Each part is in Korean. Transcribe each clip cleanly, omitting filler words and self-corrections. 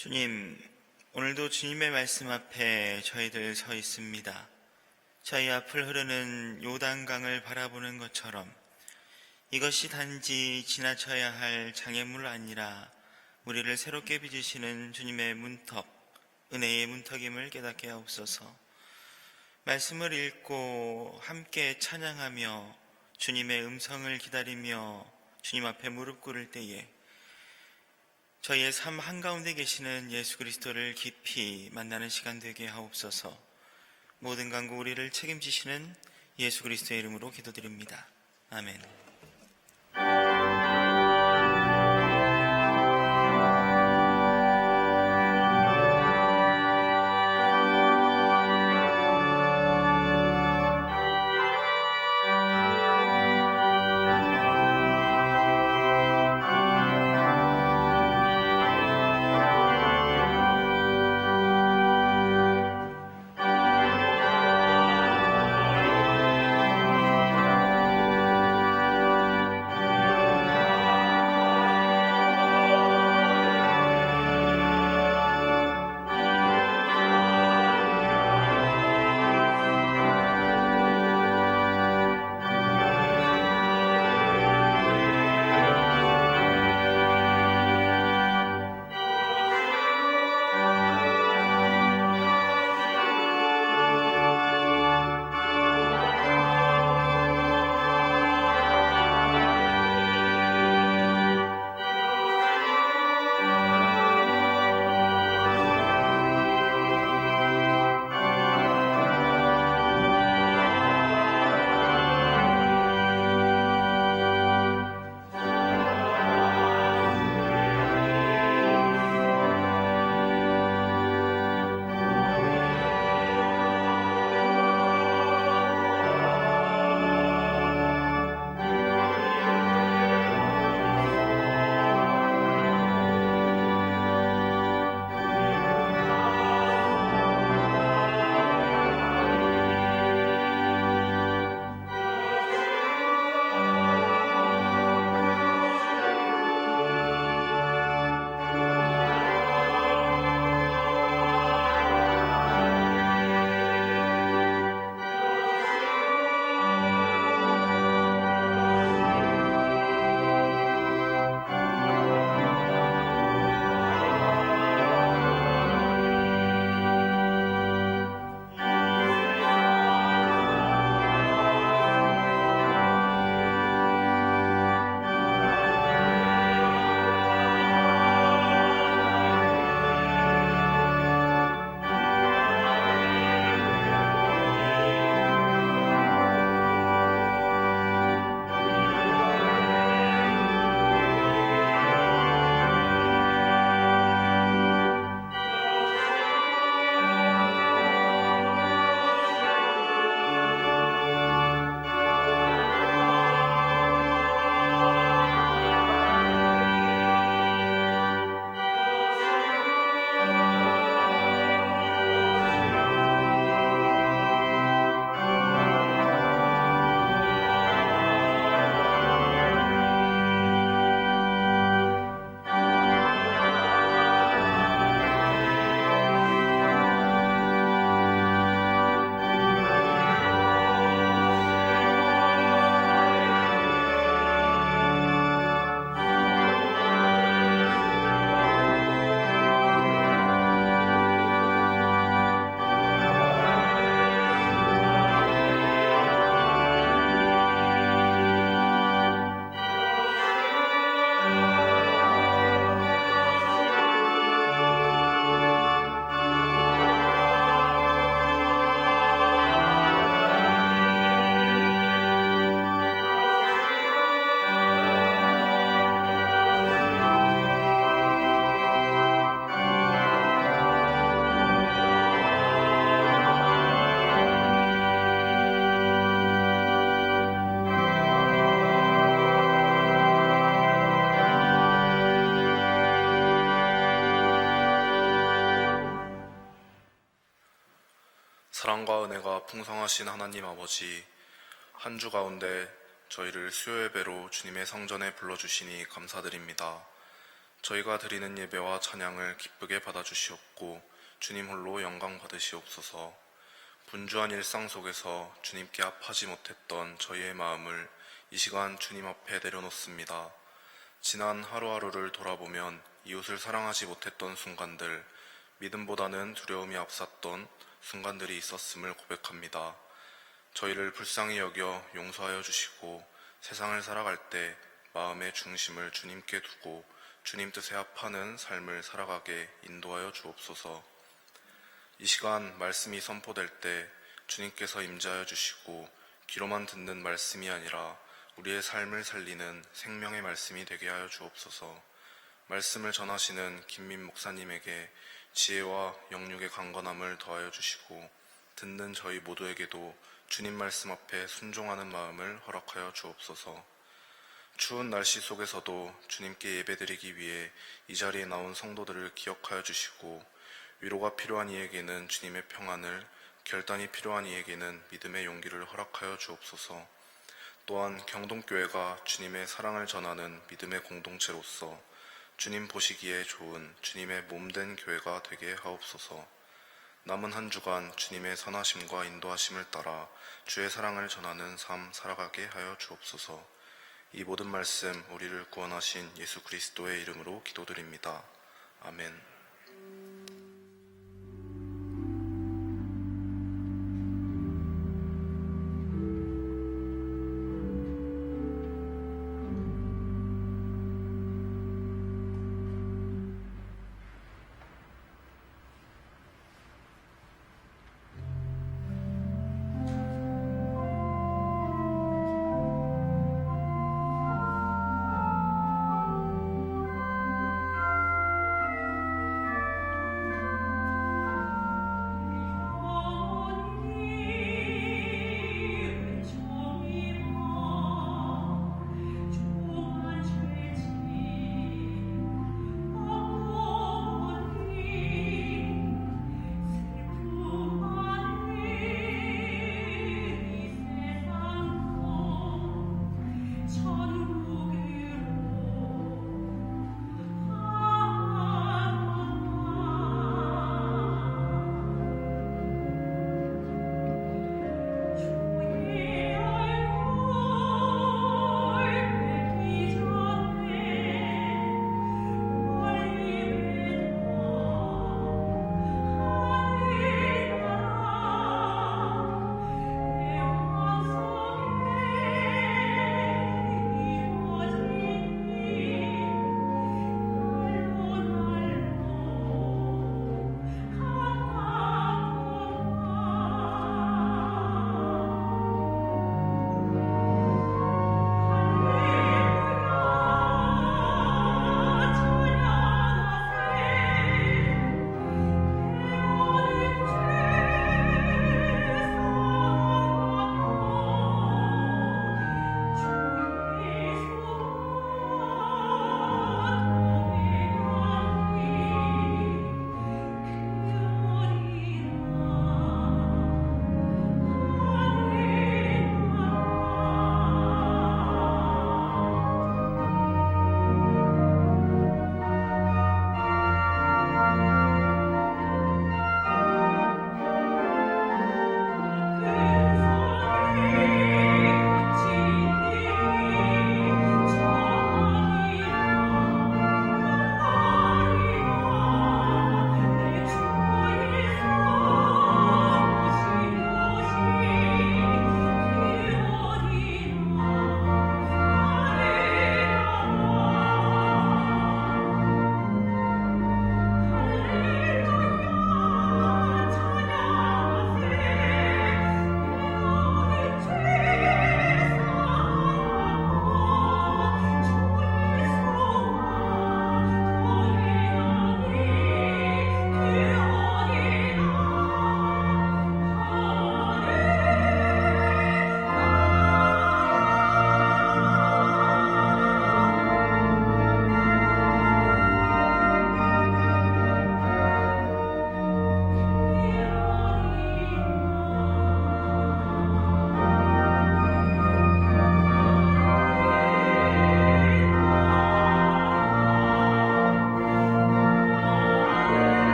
주님, 오늘도 주님의 말씀 앞에 저희들 서 있습니다. 저희 앞을 흐르는 요단강을 바라보는 것처럼 이것이 단지 지나쳐야 할 장애물 아니라 우리를 새롭게 빚으시는 주님의 문턱, 은혜의 문턱임을 깨닫게 하옵소서. 말씀을 읽고 함께 찬양하며 주님의 음성을 기다리며 주님 앞에 무릎 꿇을 때에 저희의 삶 한가운데 계시는 예수 그리스도를 깊이 만나는 시간 되게 하옵소서. 모든 간구 우리를 책임지시는 예수 그리스도의 이름으로 기도드립니다. 아멘. 사랑과 은혜가 풍성하신 하나님 아버지, 한 주 가운데 저희를 수요 예배로 주님의 성전에 불러주시니 감사드립니다. 저희가 드리는 예배와 찬양을 기쁘게 받아주시옵고 주님 홀로 영광 받으시옵소서. 분주한 일상 속에서 주님께 합하지 못했던 저희의 마음을 이 시간 주님 앞에 내려놓습니다. 지난 하루하루를 돌아보면 이웃을 사랑하지 못했던 순간들, 믿음보다는 두려움이 앞섰던 순간들이 있었음을 고백합니다. 저희를 불쌍히 여겨 용서하여 주시고 세상을 살아갈 때 마음의 중심을 주님께 두고 주님 뜻에 합하는 삶을 살아가게 인도하여 주옵소서. 이 시간 말씀이 선포될 때 주님께서 임재하여 주시고 귀로만 듣는 말씀이 아니라 우리의 삶을 살리는 생명의 말씀이 되게 하여 주옵소서. 말씀을 전하시는 김민 목사님에게 지혜와 영육의 강건함을 더하여 주시고 듣는 저희 모두에게도 주님 말씀 앞에 순종하는 마음을 허락하여 주옵소서. 추운 날씨 속에서도 주님께 예배드리기 위해 이 자리에 나온 성도들을 기억하여 주시고 위로가 필요한 이에게는 주님의 평안을, 결단이 필요한 이에게는 믿음의 용기를 허락하여 주옵소서. 또한 경동교회가 주님의 사랑을 전하는 믿음의 공동체로서 주님 보시기에 좋은 주님의 몸된 교회가 되게 하옵소서. 남은 한 주간 주님의 선하심과 인도하심을 따라 주의 사랑을 전하는 삶 살아가게 하여 주옵소서. 이 모든 말씀 우리를 구원하신 예수 그리스도의 이름으로 기도드립니다. 아멘.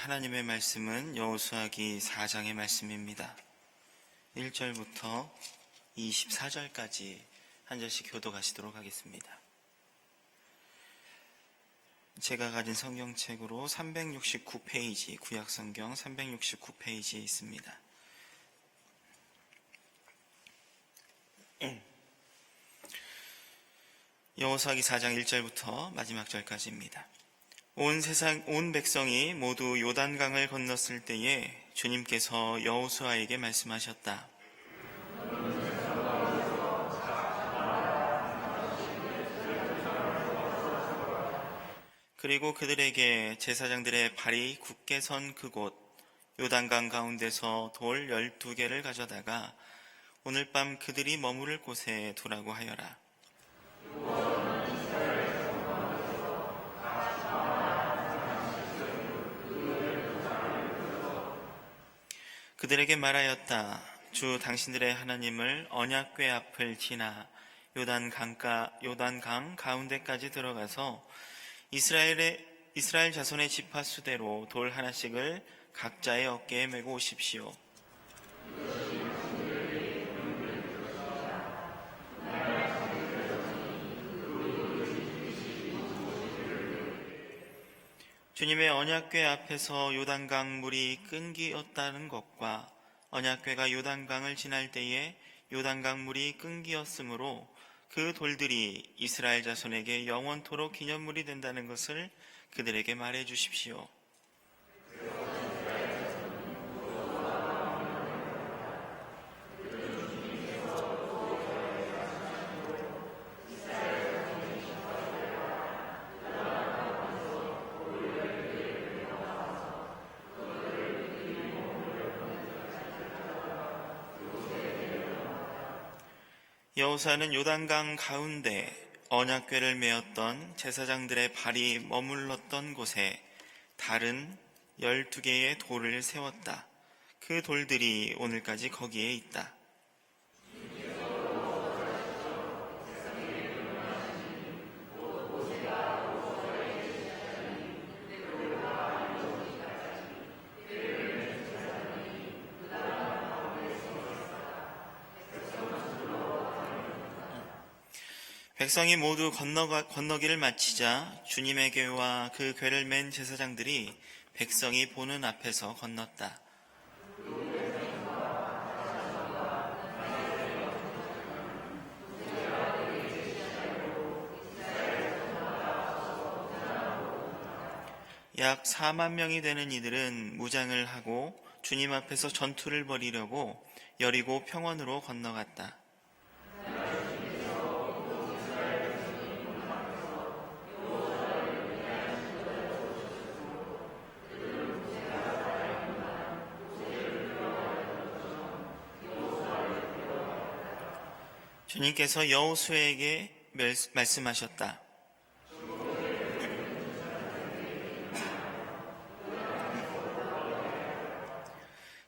하나님의 말씀은 여호수아기 4장의 말씀입니다. 1절부터 24절까지 한 절씩 교독하시도록 하겠습니다. 제가 가진 성경책으로 369페이지, 구약성경 369페이지에 있습니다. 여호수아기 4장 1절부터 마지막 절까지입니다. 온 백성이 모두 요단강을 건넜을 때에 주님께서 여호수아에게 말씀하셨다. 그리고 그들에게 제사장들의 발이 굳게 선 그곳 요단강 가운데서 돌 12개를 가져다가 오늘 밤 그들이 머무를 곳에 두라고 하여라. 그들에게 말하였다. 주 당신들의 하나님을 언약궤 앞을 지나 요단강 가운데까지 들어가서 이스라엘 자손의 지파 수대로 돌 하나씩을 각자의 어깨에 메고 오십시오. 주님의 언약궤 앞에서 요단강 물이 끈기었다는 것과 언약궤가 요단강을 지날 때에 요단강 물이 끈기었으므로 그 돌들이 이스라엘 자손에게 영원토록 기념물이 된다는 것을 그들에게 말해 주십시오. 여호수아는 요단강 가운데 언약궤를 메었던 제사장들의 발이 머물렀던 곳에 다른 12개의 돌을 세웠다. 그 돌들이 오늘까지 거기에 있다. 백성이 모두 건너기를 마치자 주님의 궤와 그 궤를 맨 제사장들이 백성이 보는 앞에서 건넜다. 약 4만 명이 되는 이들은 무장을 하고 주님 앞에서 전투를 벌이려고 여리고 평원으로 건너갔다. 주님께서 여호수아에게 말씀하셨다.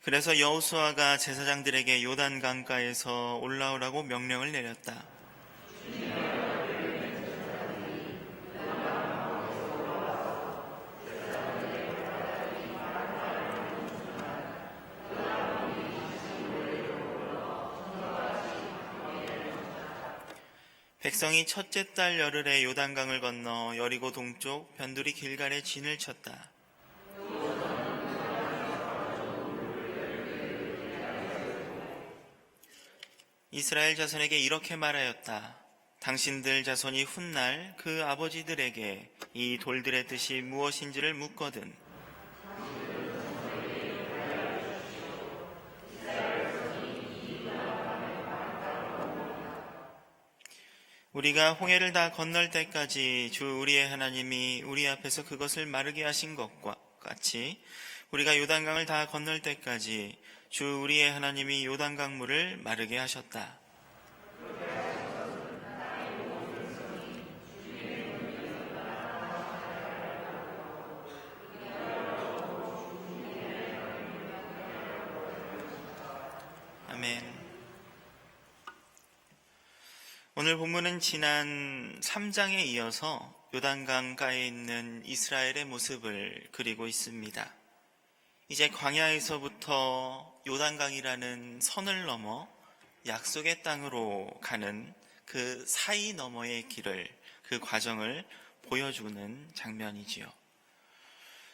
그래서 여호수아가 제사장들에게 요단 강가에서 올라오라고 명령을 내렸다. 백성이 첫째 달 열흘에 요단강을 건너 여리고 동쪽 변두리 길갈에 진을 쳤다. 이스라엘 자손에게 이렇게 말하였다. 당신들 자손이 훗날 그 아버지들에게 이 돌들의 뜻이 무엇인지를 묻거든 우리가 홍해를 다 건널 때까지 주 우리의 하나님이 우리 앞에서 그것을 마르게 하신 것과 같이 우리가 요단강을 다 건널 때까지 주 우리의 하나님이 요단강 물을 마르게 하셨다. 아멘. 오늘 본문은 지난 3장에 이어서 요단강가에 있는 이스라엘의 모습을 그리고 있습니다. 이제 광야에서부터 요단강이라는 선을 넘어 약속의 땅으로 가는 그 사이 너머의 길을, 그 과정을 보여주는 장면이지요.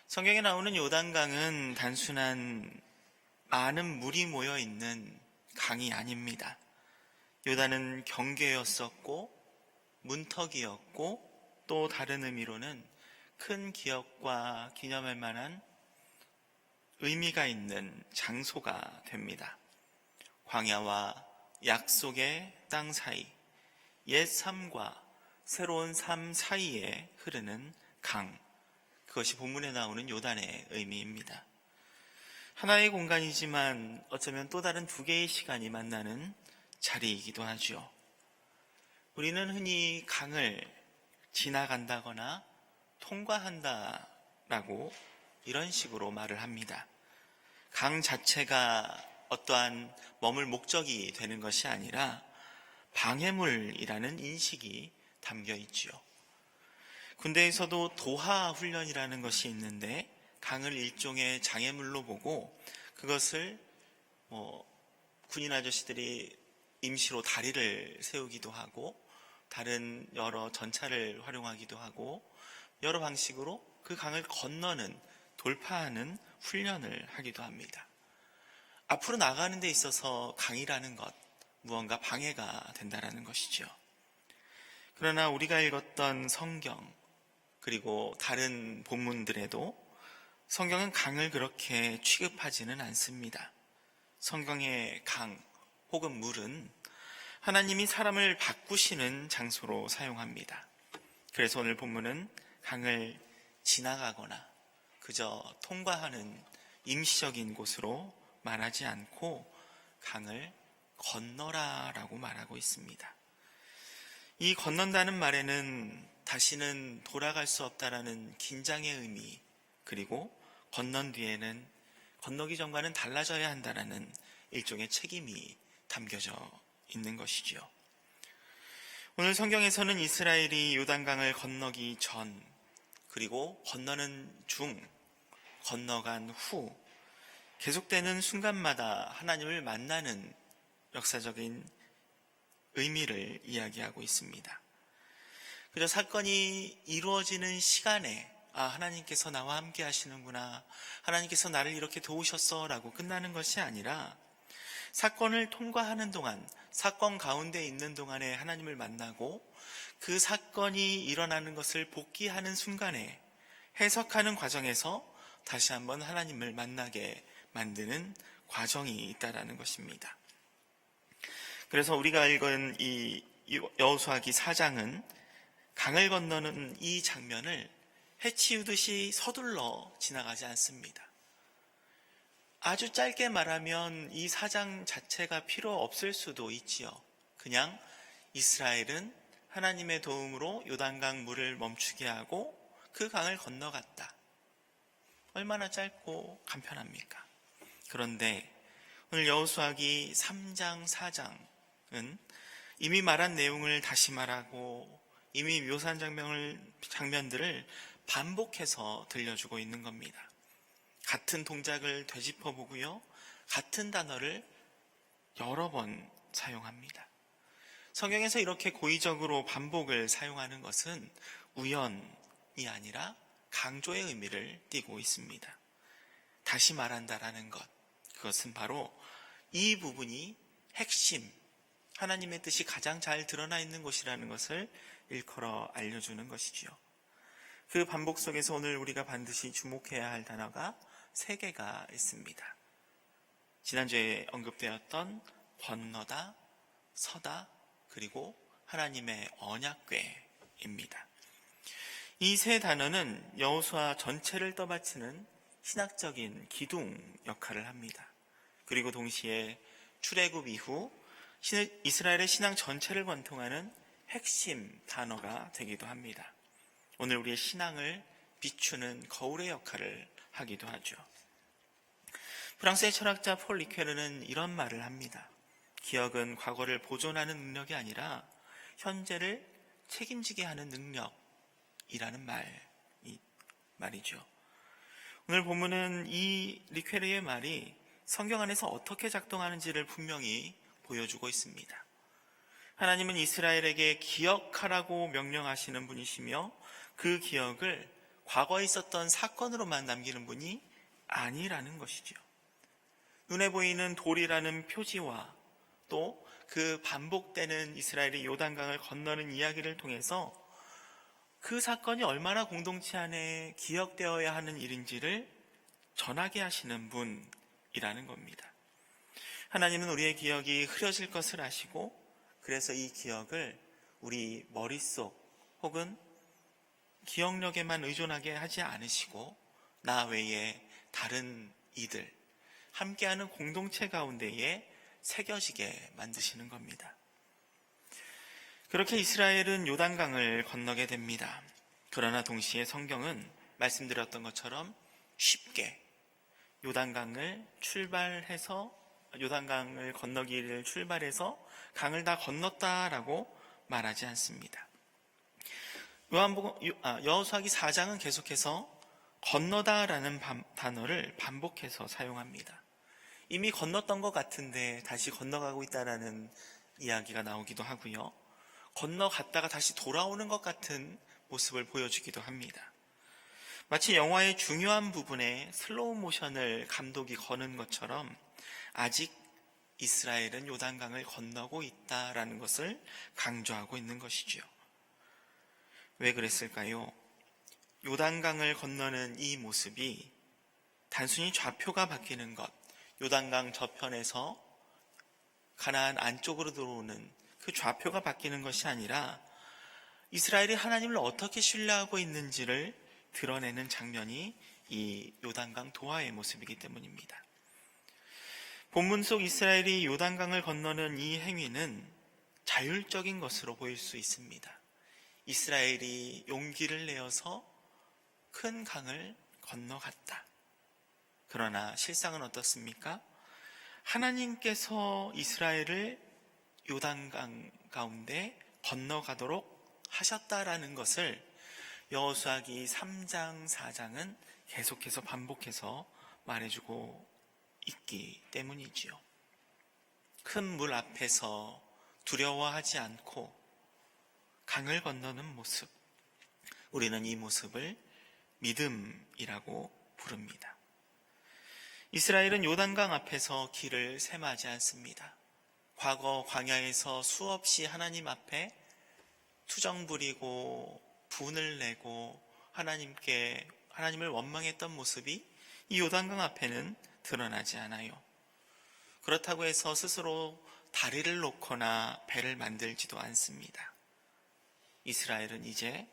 성경에 나오는 요단강은 단순한 많은 물이 모여 있는 강이 아닙니다. 요단은 경계였었고 문턱이었고 또 다른 의미로는 큰 기억과 기념할 만한 의미가 있는 장소가 됩니다. 광야와 약속의 땅 사이, 옛 삶과 새로운 삶 사이에 흐르는 강, 그것이 본문에 나오는 요단의 의미입니다. 하나의 공간이지만 어쩌면 또 다른 두 개의 시간이 만나는 자리이기도 하죠. 우리는 흔히 강을 지나간다거나 통과한다라고 이런 식으로 말을 합니다. 강 자체가 어떠한 머물 목적이 되는 것이 아니라 방해물이라는 인식이 담겨 있지요. 군대에서도 도하 훈련이라는 것이 있는데 강을 일종의 장애물로 보고 그것을 군인 아저씨들이 임시로 다리를 세우기도 하고 다른 여러 전차를 활용하기도 하고 여러 방식으로 그 강을 건너는, 돌파하는 훈련을 하기도 합니다. 앞으로 나가는 데 있어서 강이라는 것, 무언가 방해가 된다는 것이죠. 그러나 우리가 읽었던 성경, 그리고 다른 본문들에도 성경은 강을 그렇게 취급하지는 않습니다. 성경의 강 혹은 물은 하나님이 사람을 바꾸시는 장소로 사용합니다. 그래서 오늘 본문은 강을 지나가거나 그저 통과하는 임시적인 곳으로 말하지 않고 강을 건너라 라고 말하고 있습니다. 이 건넌다는 말에는 다시는 돌아갈 수 없다라는 긴장의 의미, 그리고 건넌 뒤에는 건너기 전과는 달라져야 한다라는 일종의 책임이 담겨져 있는 것이지요. 오늘 성경에서는 이스라엘이 요단강을 건너기 전, 그리고 건너는 중, 건너간 후 계속되는 순간마다 하나님을 만나는 역사적인 의미를 이야기하고 있습니다. 그저 사건이 이루어지는 시간에 하나님께서 나와 함께 하시는구나, 하나님께서 나를 이렇게 도우셨어 라고 끝나는 것이 아니라 사건을 통과하는 동안, 사건 가운데 있는 동안에 하나님을 만나고 그 사건이 일어나는 것을 복귀하는 순간에 해석하는 과정에서 다시 한번 하나님을 만나게 만드는 과정이 있다라는 것입니다. 그래서 우리가 읽은 이 여호수아기 4장은 강을 건너는 이 장면을 해치우듯이 서둘러 지나가지 않습니다. 아주 짧게 말하면 이 4장 자체가 필요 없을 수도 있지요. 그냥 이스라엘은 하나님의 도움으로 요단강 물을 멈추게 하고 그 강을 건너갔다. 얼마나 짧고 간편합니까? 그런데 오늘 여호수아기 3장, 4장은 이미 말한 내용을 다시 말하고 이미 묘사한 장면들을 반복해서 들려주고 있는 겁니다. 같은 동작을 되짚어보고요, 같은 단어를 여러 번 사용합니다. 성경에서 이렇게 고의적으로 반복을 사용하는 것은 우연이 아니라 강조의 의미를 띠고 있습니다. 다시 말한다라는 것, 그것은 바로 이 부분이 핵심, 하나님의 뜻이 가장 잘 드러나 있는 곳이라는 것을 일컬어 알려주는 것이지요. 그 반복 속에서 오늘 우리가 반드시 주목해야 할 단어가 3개가 있습니다. 지난주에 언급되었던 건너다, 서다, 그리고 하나님의 언약궤입니다. 이 3 단어는 여호수아 전체를 떠받치는 신학적인 기둥 역할을 합니다. 그리고 동시에 출애굽 이후 이스라엘의 신앙 전체를 관통하는 핵심 단어가 되기도 합니다. 오늘 우리의 신앙을 비추는 거울의 역할을 하기도 하죠. 프랑스의 철학자 폴 리케르는 이런 말을 합니다. 기억은 과거를 보존하는 능력이 아니라 현재를 책임지게 하는 능력이라는 말이죠. 오늘 본문은 이 리퀘르의 말이 성경 안에서 어떻게 작동하는지를 분명히 보여주고 있습니다. 하나님은 이스라엘에게 기억하라고 명령하시는 분이시며 그 기억을 과거에 있었던 사건으로만 남기는 분이 아니라는 것이죠. 눈에 보이는 돌이라는 표지와 또 그 반복되는 이스라엘이 요단강을 건너는 이야기를 통해서 그 사건이 얼마나 공동체 안에 기억되어야 하는 일인지를 전하게 하시는 분이라는 겁니다. 하나님은 우리의 기억이 흐려질 것을 아시고 그래서 이 기억을 우리 머릿속 혹은 기억력에만 의존하게 하지 않으시고 나 외에 다른 이들, 함께하는 공동체 가운데에 새겨지게 만드시는 겁니다. 그렇게 이스라엘은 요단강을 건너게 됩니다. 그러나 동시에 성경은 말씀드렸던 것처럼 쉽게 요단강을 건너기를 출발해서 강을 다 건넜다라고 말하지 않습니다. 여호수아기 4장은 계속해서 건너다라는 단어를 반복해서 사용합니다. 이미 건넜던 것 같은데 다시 건너가고 있다라는 이야기가 나오기도 하고요. 건너갔다가 다시 돌아오는 것 같은 모습을 보여주기도 합니다. 마치 영화의 중요한 부분에 슬로우 모션을 감독이 거는 것처럼 아직 이스라엘은 요단강을 건너고 있다라는 것을 강조하고 있는 것이죠. 왜 그랬을까요? 요단강을 건너는 이 모습이 단순히 좌표가 바뀌는 것, 요단강 저편에서 가나안 안쪽으로 들어오는 그 좌표가 바뀌는 것이 아니라 이스라엘이 하나님을 어떻게 신뢰하고 있는지를 드러내는 장면이 이 요단강 도하의 모습이기 때문입니다. 본문 속 이스라엘이 요단강을 건너는 이 행위는 자율적인 것으로 보일 수 있습니다. 이스라엘이 용기를 내어서 큰 강을 건너갔다. 그러나 실상은 어떻습니까? 하나님께서 이스라엘을 요단강 가운데 건너가도록 하셨다라는 것을 여호수아기 3장, 4장은 계속해서 반복해서 말해주고 있기 때문이지요. 큰 물 앞에서 두려워하지 않고 강을 건너는 모습, 우리는 이 모습을 믿음이라고 부릅니다. 이스라엘은 요단강 앞에서 길을 셈하지 않습니다. 과거 광야에서 수없이 하나님 앞에 투정 부리고 분을 내고 하나님을 원망했던 모습이 이 요단강 앞에는 드러나지 않아요. 그렇다고 해서 스스로 다리를 놓거나 배를 만들지도 않습니다. 이스라엘은 이제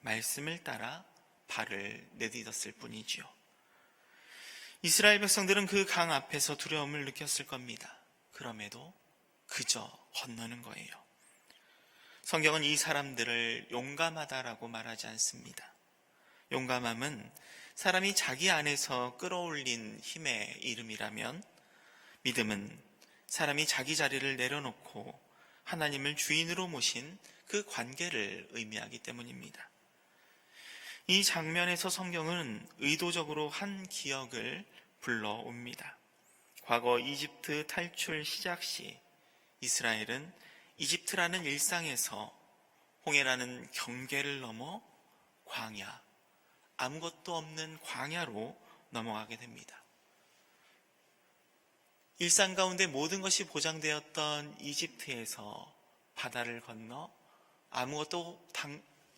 말씀을 따라 발을 내딛었을 뿐이지요. 이스라엘 백성들은 그 강 앞에서 두려움을 느꼈을 겁니다. 그럼에도 그저 건너는 거예요. 성경은 이 사람들을 용감하다라고 말하지 않습니다. 용감함은 사람이 자기 안에서 끌어올린 힘의 이름이라면 믿음은 사람이 자기 자리를 내려놓고 하나님을 주인으로 모신 그 관계를 의미하기 때문입니다. 이 장면에서 성경은 의도적으로 한 기억을 불러옵니다. 과거 이집트 탈출 시작 시 이스라엘은 이집트라는 일상에서 홍해라는 경계를 넘어 광야, 아무것도 없는 광야로 넘어가게 됩니다. 일상 가운데 모든 것이 보장되었던 이집트에서 바다를 건너 아무것도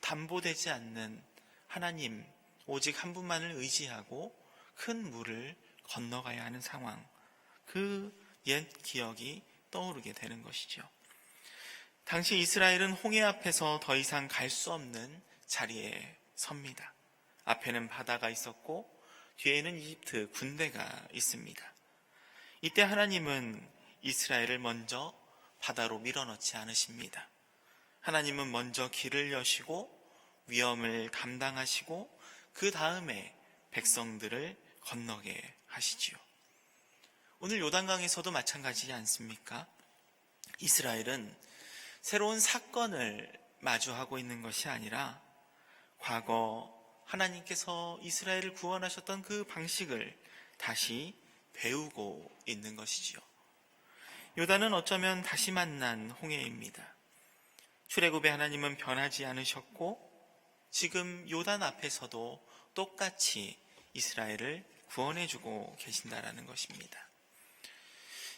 담보되지 않는 하나님, 오직 한 분만을 의지하고 큰 물을 건너가야 하는 상황, 그 옛 기억이 떠오르게 되는 것이죠. 당시 이스라엘은 홍해 앞에서 더 이상 갈 수 없는 자리에 섭니다. 앞에는 바다가 있었고 뒤에는 이집트 군대가 있습니다. 이때 하나님은 이스라엘을 먼저 바다로 밀어넣지 않으십니다. 하나님은 먼저 길을 여시고 위험을 감당하시고 그 다음에 백성들을 건너게 하시지요. 오늘 요단강에서도 마찬가지지 않습니까? 이스라엘은 새로운 사건을 마주하고 있는 것이 아니라 과거 하나님께서 이스라엘을 구원하셨던 그 방식을 다시 배우고 있는 것이지요. 요단은 어쩌면 다시 만난 홍해입니다. 출애굽의 하나님은 변하지 않으셨고 지금 요단 앞에서도 똑같이 이스라엘을 구원해주고 계신다라는 것입니다.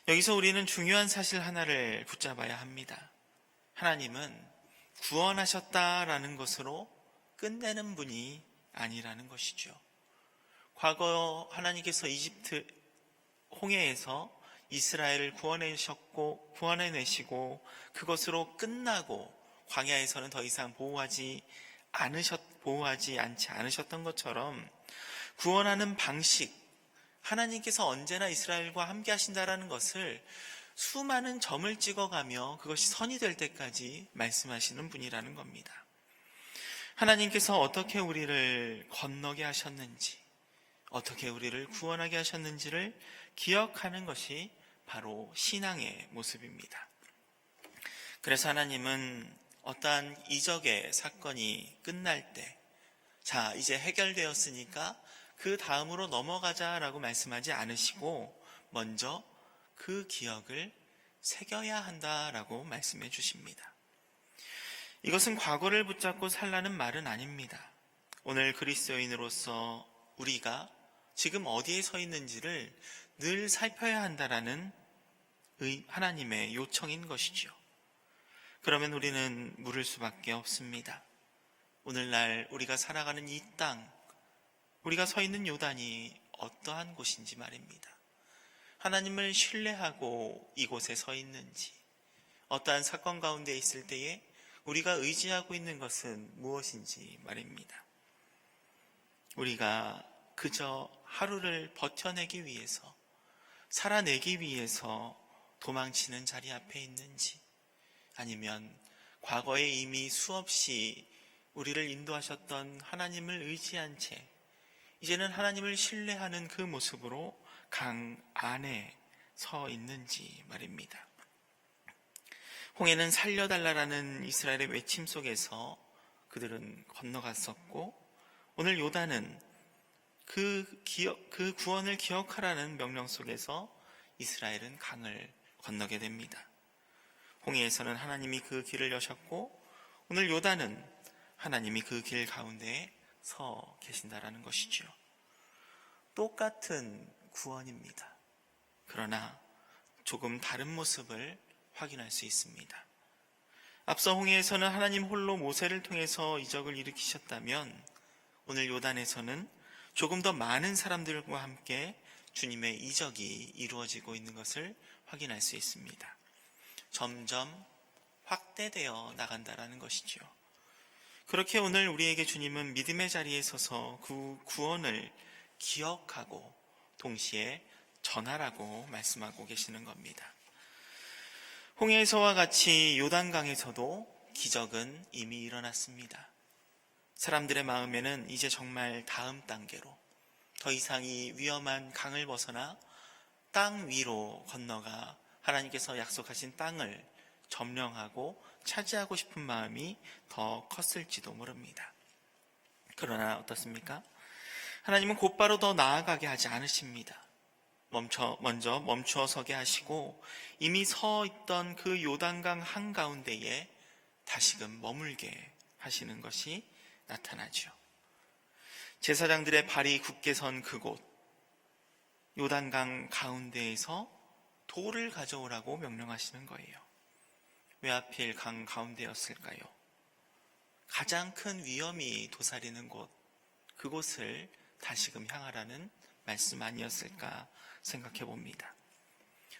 여기서 우리는 중요한 사실 하나를 붙잡아야 합니다. 하나님은 구원하셨다라는 것으로 끝내는 분이 아니라는 것이죠. 과거 하나님께서 이집트 홍해에서 이스라엘을 구원해내시고 그것으로 끝나고 광야에서는 더 이상 보호하지 않지 않으셨던 것처럼 구원하는 방식, 하나님께서 언제나 이스라엘과 함께 하신다라는 것을 수많은 점을 찍어가며 그것이 선이 될 때까지 말씀하시는 분이라는 겁니다. 하나님께서 어떻게 우리를 건너게 하셨는지, 어떻게 우리를 구원하게 하셨는지를 기억하는 것이 바로 신앙의 모습입니다. 그래서 하나님은 어떠한 이적의 사건이 끝날 때, 자, 이제 해결되었으니까 그 다음으로 넘어가자라고 말씀하지 않으시고 먼저 그 기억을 새겨야 한다라고 말씀해 주십니다. 이것은 과거를 붙잡고 살라는 말은 아닙니다. 오늘 그리스도인으로서 우리가 지금 어디에 서 있는지를 늘 살펴야 한다라는 하나님의 요청인 것이죠. 그러면 우리는 물을 수밖에 없습니다. 오늘날 우리가 살아가는 이 땅, 우리가 서 있는 요단이 어떠한 곳인지 말입니다. 하나님을 신뢰하고 이곳에 서 있는지, 어떠한 사건 가운데 있을 때에 우리가 의지하고 있는 것은 무엇인지 말입니다. 우리가 그저 하루를 버텨내기 위해서, 살아내기 위해서 도망치는 자리 앞에 있는지, 아니면 과거에 이미 수없이 우리를 인도하셨던 하나님을 의지한 채 이제는 하나님을 신뢰하는 그 모습으로 강 안에 서 있는지 말입니다. 홍해는 살려달라라는 이스라엘의 외침 속에서 그들은 건너갔었고, 오늘 요단은 그 구원을 기억하라는 명령 속에서 이스라엘은 강을 건너게 됩니다. 홍해에서는 하나님이 그 길을 여셨고, 오늘 요단은 하나님이 그 길 가운데에 서 계신다라는 것이죠. 똑같은 구원입니다. 그러나 조금 다른 모습을 확인할 수 있습니다. 앞서 홍해에서는 하나님 홀로 모세를 통해서 이적을 일으키셨다면 오늘 요단에서는 조금 더 많은 사람들과 함께 주님의 이적이 이루어지고 있는 것을 확인할 수 있습니다. 점점 확대되어 나간다라는 것이죠. 그렇게 오늘 우리에게 주님은 믿음의 자리에 서서 그 구원을 기억하고 동시에 전하라고 말씀하고 계시는 겁니다. 홍해에서와 같이 요단강에서도 기적은 이미 일어났습니다. 사람들의 마음에는 이제 정말 다음 단계로 더 이상 이 위험한 강을 벗어나 땅 위로 건너가 하나님께서 약속하신 땅을 점령하고 차지하고 싶은 마음이 더 컸을지도 모릅니다. 그러나 어떻습니까? 하나님은 곧바로 더 나아가게 하지 않으십니다. 먼저 멈추어 서게 하시고 이미 서 있던 그 요단강 한가운데에 다시금 머물게 하시는 것이 나타나죠. 제사장들의 발이 굳게 선 그곳, 요단강 가운데에서 돌을 가져오라고 명령하시는 거예요. 왜 하필 강 가운데였을까요? 가장 큰 위험이 도사리는 곳, 그곳을 다시금 향하라는 말씀 아니었을까 생각해 봅니다.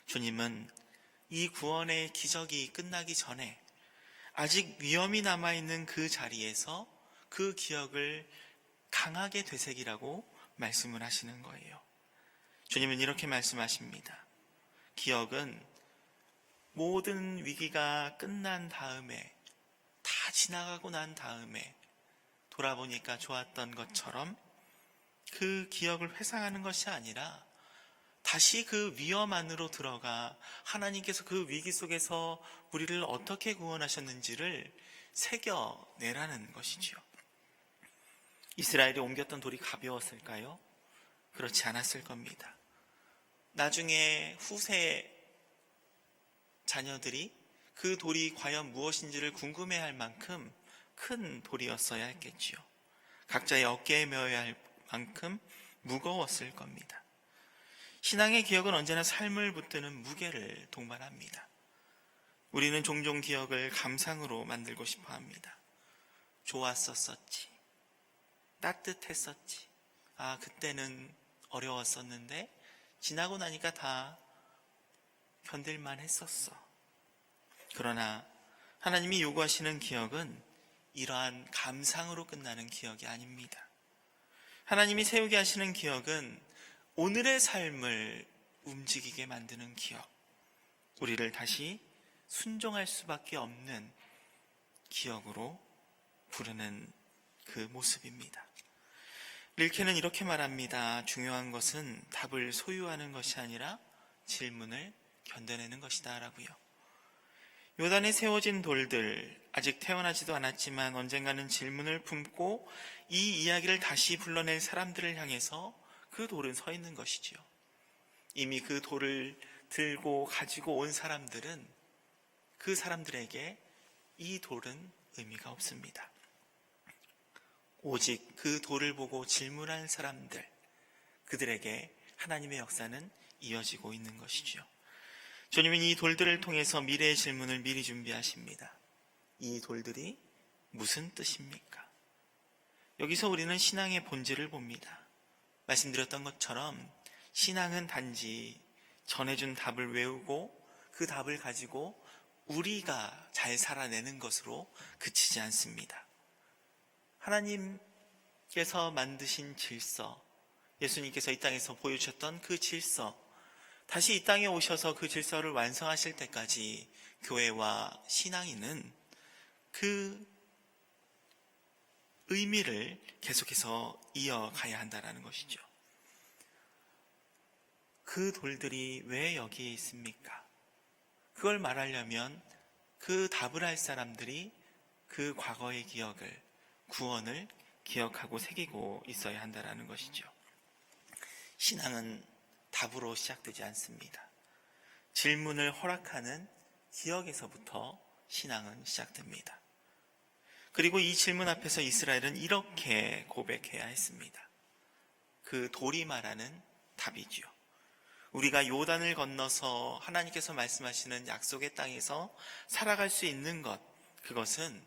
주님은 이 구원의 기적이 끝나기 전에 아직 위험이 남아있는 그 자리에서 그 기억을 강하게 되새기라고 말씀을 하시는 거예요. 주님은 이렇게 말씀하십니다. 기억은 모든 위기가 끝난 다음에, 다 지나가고 난 다음에 돌아보니까 좋았던 것처럼 그 기억을 회상하는 것이 아니라 다시 그 위험 안으로 들어가 하나님께서 그 위기 속에서 우리를 어떻게 구원하셨는지를 새겨내라는 것이지요. 이스라엘이 옮겼던 돌이 가벼웠을까요? 그렇지 않았을 겁니다. 나중에 후세 자녀들이 그 돌이 과연 무엇인지를 궁금해할 만큼 큰 돌이었어야 했겠지요. 각자의 어깨에 메어야 할 만큼 무거웠을 겁니다. 신앙의 기억은 언제나 삶을 붙드는 무게를 동반합니다. 우리는 종종 기억을 감상으로 만들고 싶어 합니다. 좋았었지. 따뜻했었지. 그때는 어려웠었는데 지나고 나니까 다 견딜만 했었어. 그러나 하나님이 요구하시는 기억은 이러한 감상으로 끝나는 기억이 아닙니다. 하나님이 세우게 하시는 기억은 오늘의 삶을 움직이게 만드는 기억, 우리를 다시 순종할 수밖에 없는 기억으로 부르는 그 모습입니다. 릴케는 이렇게 말합니다. 중요한 것은 답을 소유하는 것이 아니라 질문을 견뎌내는 것이다 라고요. 요단에 세워진 돌들, 아직 태어나지도 않았지만 언젠가는 질문을 품고 이 이야기를 다시 불러낼 사람들을 향해서 그 돌은 서 있는 것이지요. 이미 그 돌을 들고 가지고 온 사람들은, 그 사람들에게 이 돌은 의미가 없습니다. 오직 그 돌을 보고 질문한 사람들, 그들에게 하나님의 역사는 이어지고 있는 것이지요. 주님은 이 돌들을 통해서 미래의 질문을 미리 준비하십니다. 이 돌들이 무슨 뜻입니까? 여기서 우리는 신앙의 본질을 봅니다. 말씀드렸던 것처럼 신앙은 단지 전해준 답을 외우고 그 답을 가지고 우리가 잘 살아내는 것으로 그치지 않습니다. 하나님께서 만드신 질서, 예수님께서 이 땅에서 보여주셨던 그 질서, 다시 이 땅에 오셔서 그 질서를 완성하실 때까지 교회와 신앙인은 그 의미를 계속해서 이어가야 한다는 것이죠. 그 돌들이 왜 여기에 있습니까? 그걸 말하려면 그 답을 할 사람들이 그 과거의 기억을, 구원을 기억하고 새기고 있어야 한다는 것이죠. 신앙은 답으로 시작되지 않습니다. 질문을 허락하는 기억에서부터 신앙은 시작됩니다. 그리고 이 질문 앞에서 이스라엘은 이렇게 고백해야 했습니다. 그 돌이 말하는 답이지요. 우리가 요단을 건너서 하나님께서 말씀하시는 약속의 땅에서 살아갈 수 있는 것, 그것은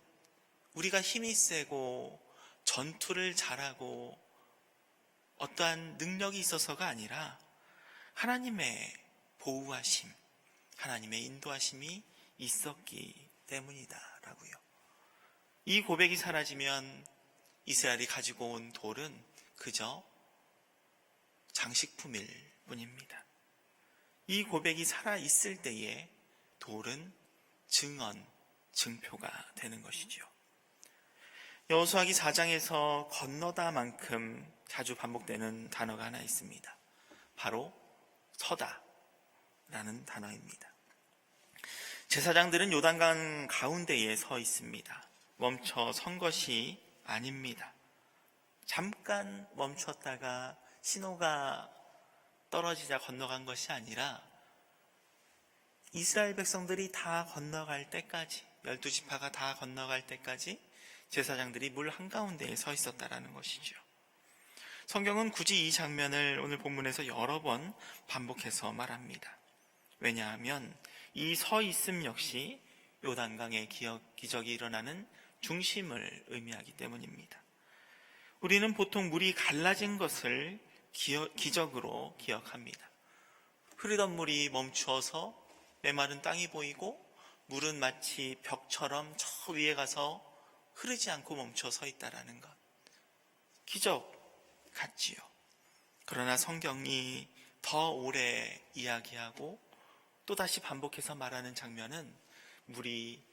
우리가 힘이 세고 전투를 잘하고 어떠한 능력이 있어서가 아니라 하나님의 보호하심, 하나님의 인도하심이 있었기 때문이다 라고요. 이 고백이 사라지면 이스라엘이 가지고 온 돌은 그저 장식품일 뿐입니다. 이 고백이 살아있을 때에 돌은 증언, 증표가 되는 것이죠. 여호수아기 4장에서 건너다만큼 자주 반복되는 단어가 하나 있습니다. 바로 서다라는 단어입니다. 제사장들은 요단강 가운데에 서 있습니다. 멈춰 선 것이 아닙니다. 잠깐 멈췄다가 신호가 떨어지자 건너간 것이 아니라 이스라엘 백성들이 다 건너갈 때까지, 12지파가 다 건너갈 때까지 제사장들이 물 한가운데에 서 있었다라는 것이죠. 성경은 굳이 이 장면을 오늘 본문에서 여러 번 반복해서 말합니다. 왜냐하면 이 서 있음 역시 요단강의 기적이 일어나는 중심을 의미하기 때문입니다. 우리는 보통 물이 갈라진 것을 기적으로 기억합니다. 흐르던 물이 멈추어서 메마른 땅이 보이고 물은 마치 벽처럼 저 위에 가서 흐르지 않고 멈춰 서 있다라는 것, 기적 같지요. 그러나 성경이 더 오래 이야기하고 또 다시 반복해서 말하는 장면은 물이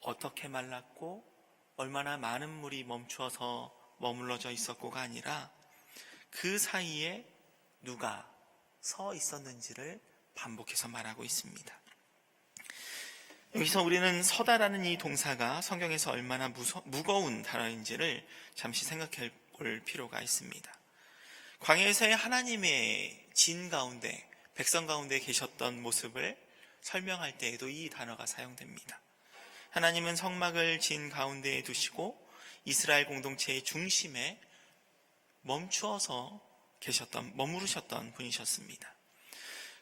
어떻게 말랐고 얼마나 많은 물이 멈추어서 머물러져 있었고가 아니라 그 사이에 누가 서 있었는지를 반복해서 말하고 있습니다. 여기서 우리는 서다라는 이 동사가 성경에서 얼마나 무거운 단어인지를 잠시 생각해 볼 필요가 있습니다. 광야에서의 하나님의 진 가운데, 백성 가운데 계셨던 모습을 설명할 때에도 이 단어가 사용됩니다. 하나님은 성막을 진 가운데에 두시고 이스라엘 공동체의 중심에 머무르셨던 분이셨습니다.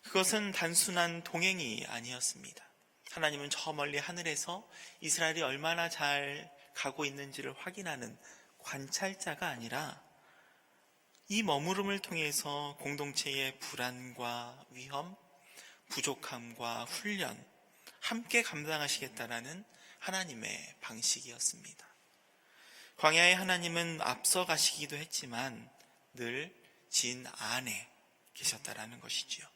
그것은 단순한 동행이 아니었습니다. 하나님은 저 멀리 하늘에서 이스라엘이 얼마나 잘 가고 있는지를 확인하는 관찰자가 아니라 이 머무름을 통해서 공동체의 불안과 위험, 부족함과 훈련, 함께 감당하시겠다라는 하나님의 방식이었습니다. 광야의 하나님은 앞서 가시기도 했지만 늘 진 안에 계셨다라는 것이지요.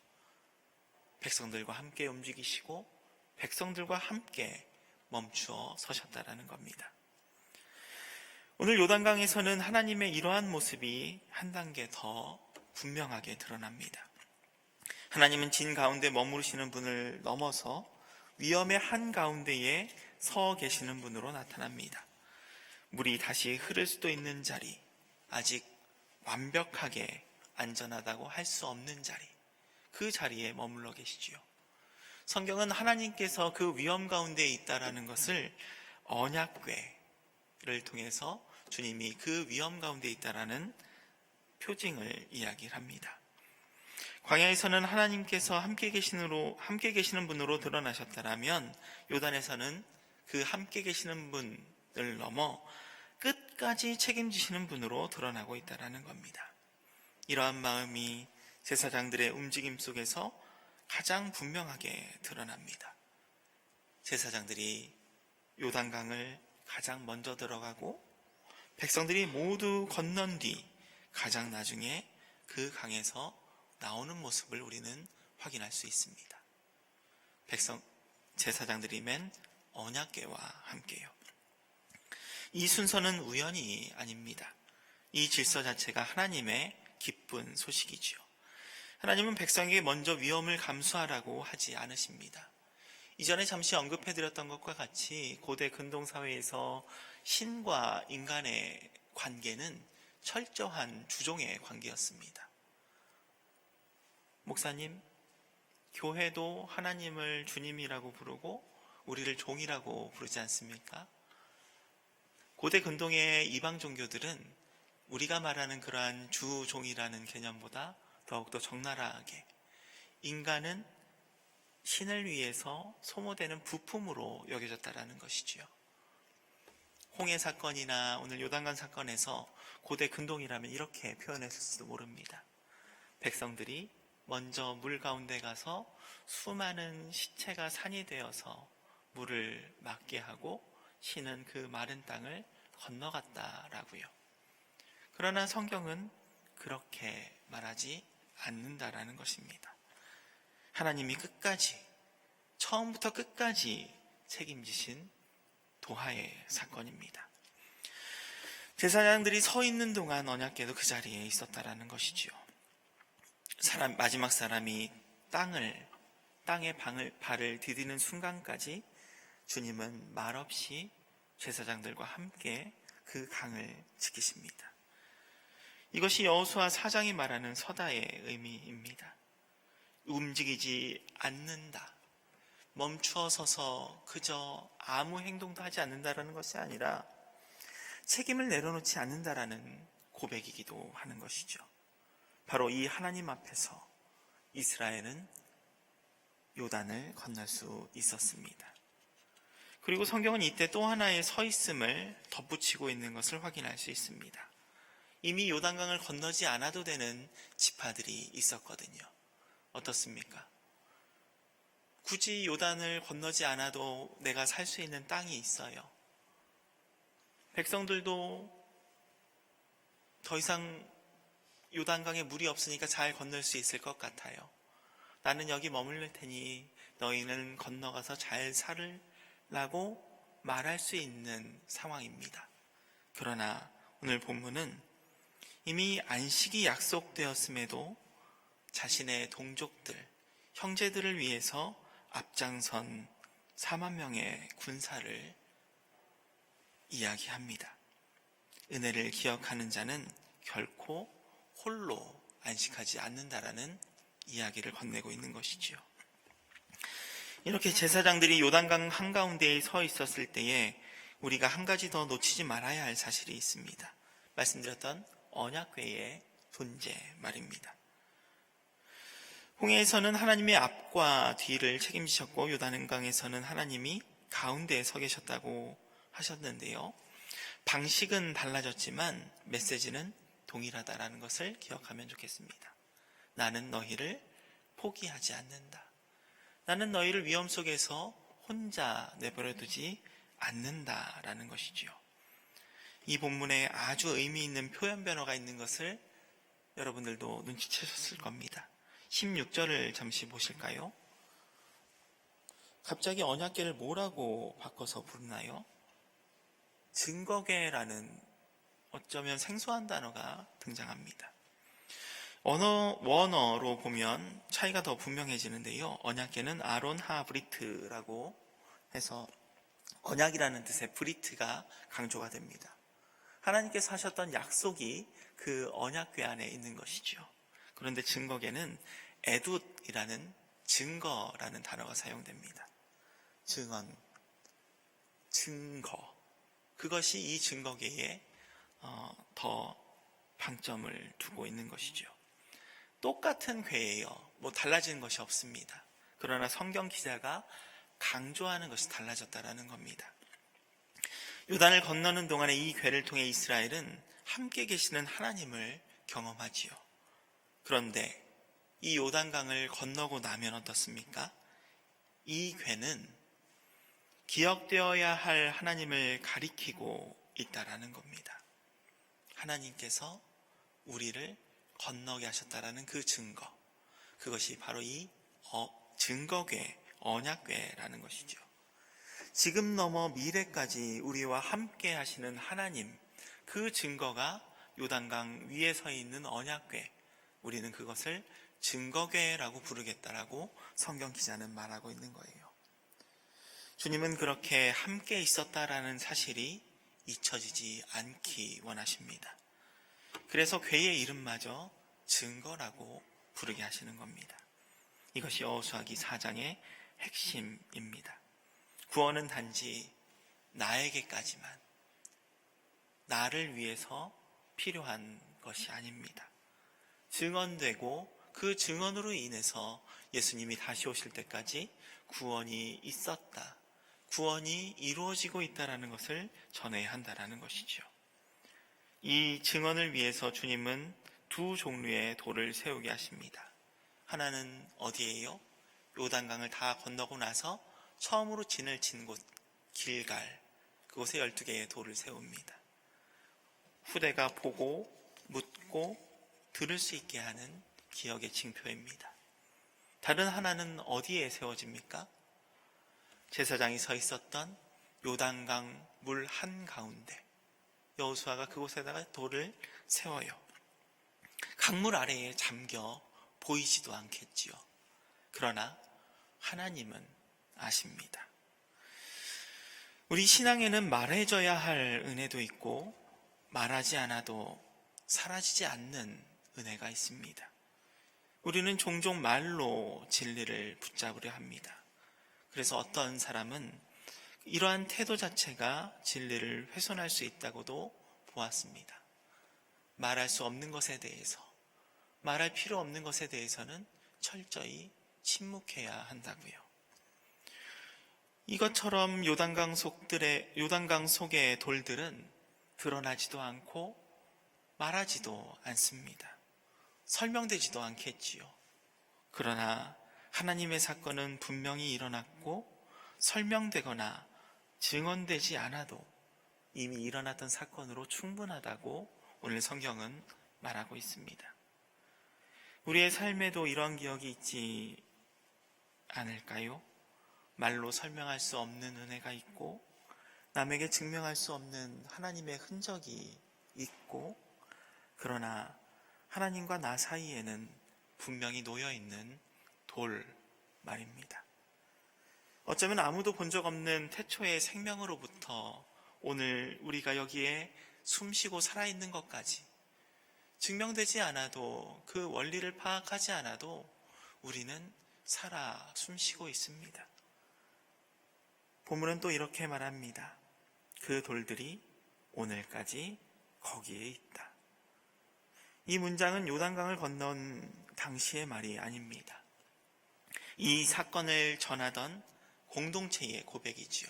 백성들과 함께 움직이시고 백성들과 함께 멈추어 서셨다라는 겁니다. 오늘 요단강에서는 하나님의 이러한 모습이 한 단계 더 분명하게 드러납니다. 하나님은 진 가운데 머무르시는 분을 넘어서 위험의 한가운데에 서 계시는 분으로 나타납니다. 물이 다시 흐를 수도 있는 자리, 아직 완벽하게 안전하다고 할 수 없는 자리, 그 자리에 머물러 계시지요. 성경은 하나님께서 그 위험 가운데에 있다라는 것을 언약궤를 통해서 주님이 그 위험 가운데 있다라는 표징을 이야기를 합니다. 광야에서는 하나님께서 함께 계시는 분으로 드러나셨다라면 요단에서는 그 함께 계시는 분을 넘어 끝까지 책임지시는 분으로 드러나고 있다라는 겁니다. 이러한 마음이 제사장들의 움직임 속에서 가장 분명하게 드러납니다. 제사장들이 요단강을 가장 먼저 들어가고 백성들이 모두 건넌 뒤 가장 나중에 그 강에서 나오는 모습을 우리는 확인할 수 있습니다. 제사장들이 맨 언약궤와 함께요. 이 순서는 우연이 아닙니다. 이 질서 자체가 하나님의 기쁜 소식이지요. 하나님은 백성에게 먼저 위험을 감수하라고 하지 않으십니다. 이전에 잠시 언급해드렸던 것과 같이 고대 근동사회에서 신과 인간의 관계는 철저한 주종의 관계였습니다. 목사님, 교회도 하나님을 주님이라고 부르고 우리를 종이라고 부르지 않습니까? 고대 근동의 이방 종교들은 우리가 말하는 그러한 주종이라는 개념보다 더욱더 적나라하게 인간은 신을 위해서 소모되는 부품으로 여겨졌다라는 것이지요. 홍해 사건이나 오늘 요단강 사건에서 고대 근동이라면 이렇게 표현했을지도 모릅니다. 백성들이 먼저 물 가운데 가서 수많은 시체가 산이 되어서 물을 막게 하고 신은 그 마른 땅을 건너갔다라고요. 그러나 성경은 그렇게 말하지 않는다라는 것입니다. 하나님이 끝까지, 처음부터 끝까지 책임지신 도하의 사건입니다. 제사장들이 서 있는 동안 언약궤도 그 자리에 있었다라는 것이지요. 마지막 사람이 땅에 발을 디디는 순간까지 주님은 말없이 제사장들과 함께 그 강을 지키십니다. 이것이 여호수아 4장이 말하는 서다의 의미입니다. 움직이지 않는다, 멈추어 서서 그저 아무 행동도 하지 않는다라는 것이 아니라 책임을 내려놓지 않는다라는 고백이기도 하는 것이죠. 바로 이 하나님 앞에서 이스라엘은 요단을 건널 수 있었습니다. 그리고 성경은 이때 또 하나의 서 있음을 덧붙이고 있는 것을 확인할 수 있습니다. 이미 요단강을 건너지 않아도 되는 지파들이 있었거든요. 어떻습니까? 굳이 요단을 건너지 않아도 내가 살 수 있는 땅이 있어요. 백성들도 더 이상 요단강에 물이 없으니까 잘 건널 수 있을 것 같아요. 나는 여기 머물릴 테니 너희는 건너가서 잘 살으라고 말할 수 있는 상황입니다. 그러나 오늘 본문은 이미 안식이 약속되었음에도 자신의 동족들, 형제들을 위해서 앞장선 4만 명의 군사를 이야기합니다. 은혜를 기억하는 자는 결코 홀로 안식하지 않는다라는 이야기를 건네고 있는 것이지요. 이렇게 제사장들이 요단강 한가운데에 서 있었을 때에 우리가 한 가지 더 놓치지 말아야 할 사실이 있습니다. 말씀드렸던 언약궤의 존재 말입니다. 홍해에서는 하나님의 앞과 뒤를 책임지셨고 요단강에서는 하나님이 가운데에 서 계셨다고 하셨는데요. 방식은 달라졌지만 메시지는 동일하다라는 것을 기억하면 좋겠습니다. 나는 너희를 포기하지 않는다. 나는 너희를 위험 속에서 혼자 내버려두지 않는다라는 것이지요. 이 본문에 아주 의미 있는 표현 변화가 있는 것을 여러분들도 눈치채셨을 겁니다. 16절을 잠시 보실까요? 갑자기 언약궤를 뭐라고 바꿔서 부르나요? 증거궤라는 어쩌면 생소한 단어가 등장합니다. 원어로 보면 차이가 더 분명해지는데요. 언약궤는 아론 하브리트라고 해서 언약이라는 뜻의 브리트가 강조가 됩니다. 하나님께서 하셨던 약속이 그 언약궤 안에 있는 것이죠. 그런데 증거궤는 에둡이라는 증거라는 단어가 사용됩니다. 증언, 증거. 그것이 이 증거궤에 더 방점을 두고 있는 것이죠. 똑같은 궤예요. 달라지는 것이 없습니다. 그러나 성경 기자가 강조하는 것이 달라졌다라는 겁니다. 요단을 건너는 동안에 이 궤를 통해 이스라엘은 함께 계시는 하나님을 경험하지요. 그런데 이 요단강을 건너고 나면 어떻습니까? 이 궤는 기억되어야 할 하나님을 가리키고 있다라는 겁니다. 하나님께서 우리를 건너게 하셨다라는 그 증거, 그것이 바로 이 증거궤, 언약궤라는 것이죠. 지금 넘어 미래까지 우리와 함께 하시는 하나님, 그 증거가 요단강 위에 서 있는 언약궤, 우리는 그것을 증거궤라고 부르겠다라고 성경 기자는 말하고 있는 거예요. 주님은 그렇게 함께 있었다라는 사실이 잊혀지지 않기 원하십니다. 그래서 궤의 이름마저 증거라고 부르게 하시는 겁니다. 이것이 여호수아기 4장의 핵심입니다. 구원은 단지 나에게까지만, 나를 위해서 필요한 것이 아닙니다. 증언되고 그 증언으로 인해서 예수님이 다시 오실 때까지 구원이 있었다, 구원이 이루어지고 있다는 것을 전해야 한다는 것이죠. 이 증언을 위해서 주님은 두 종류의 돌을 세우게 하십니다. 하나는 어디예요? 요단강을 다 건너고 나서 처음으로 진을 친 곳 길갈, 그곳에 12개의 돌을 세웁니다. 후대가 보고 묻고 들을 수 있게 하는 기억의 징표입니다. 다른 하나는 어디에 세워집니까? 제사장이 서 있었던 요단강 물 한가운데 여호수아가 그곳에다가 돌을 세워요. 강물 아래에 잠겨 보이지도 않겠지요. 그러나 하나님은 아십니다. 우리 신앙에는 말해줘야 할 은혜도 있고 말하지 않아도 사라지지 않는 은혜가 있습니다. 우리는 종종 말로 진리를 붙잡으려 합니다. 그래서 어떤 사람은 이러한 태도 자체가 진리를 훼손할 수 있다고도 보았습니다. 말할 수 없는 것에 대해서, 말할 필요 없는 것에 대해서는 철저히 침묵해야 한다고요. 이것처럼 요단강 속의 돌들은 드러나지도 않고 말하지도 않습니다. 설명되지도 않겠지요. 그러나 하나님의 사건은 분명히 일어났고 설명되거나 증언되지 않아도 이미 일어났던 사건으로 충분하다고 오늘 성경은 말하고 있습니다. 우리의 삶에도 이런 기억이 있지 않을까요? 말로 설명할 수 없는 은혜가 있고 남에게 증명할 수 없는 하나님의 흔적이 있고, 그러나 하나님과 나 사이에는 분명히 놓여있는 돌 말입니다. 어쩌면 아무도 본 적 없는 태초의 생명으로부터 오늘 우리가 여기에 숨쉬고 살아있는 것까지 증명되지 않아도, 그 원리를 파악하지 않아도 우리는 살아 숨쉬고 있습니다. 본문은 또 이렇게 말합니다. 그 돌들이 오늘까지 거기에 있다. 이 문장은 요단강을 건넌 당시의 말이 아닙니다. 이 사건을 전하던 공동체의 고백이지요.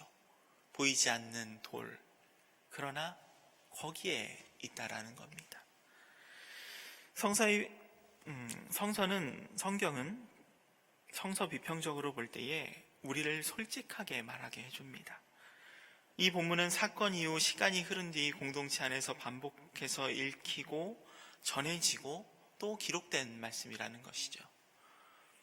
보이지 않는 돌, 그러나 거기에 있다라는 겁니다. 성경은 성서 비평적으로 볼 때에 우리를 솔직하게 말하게 해줍니다. 이 본문은 사건 이후 시간이 흐른 뒤 공동체 안에서 반복해서 읽히고 전해지고 또 기록된 말씀이라는 것이죠.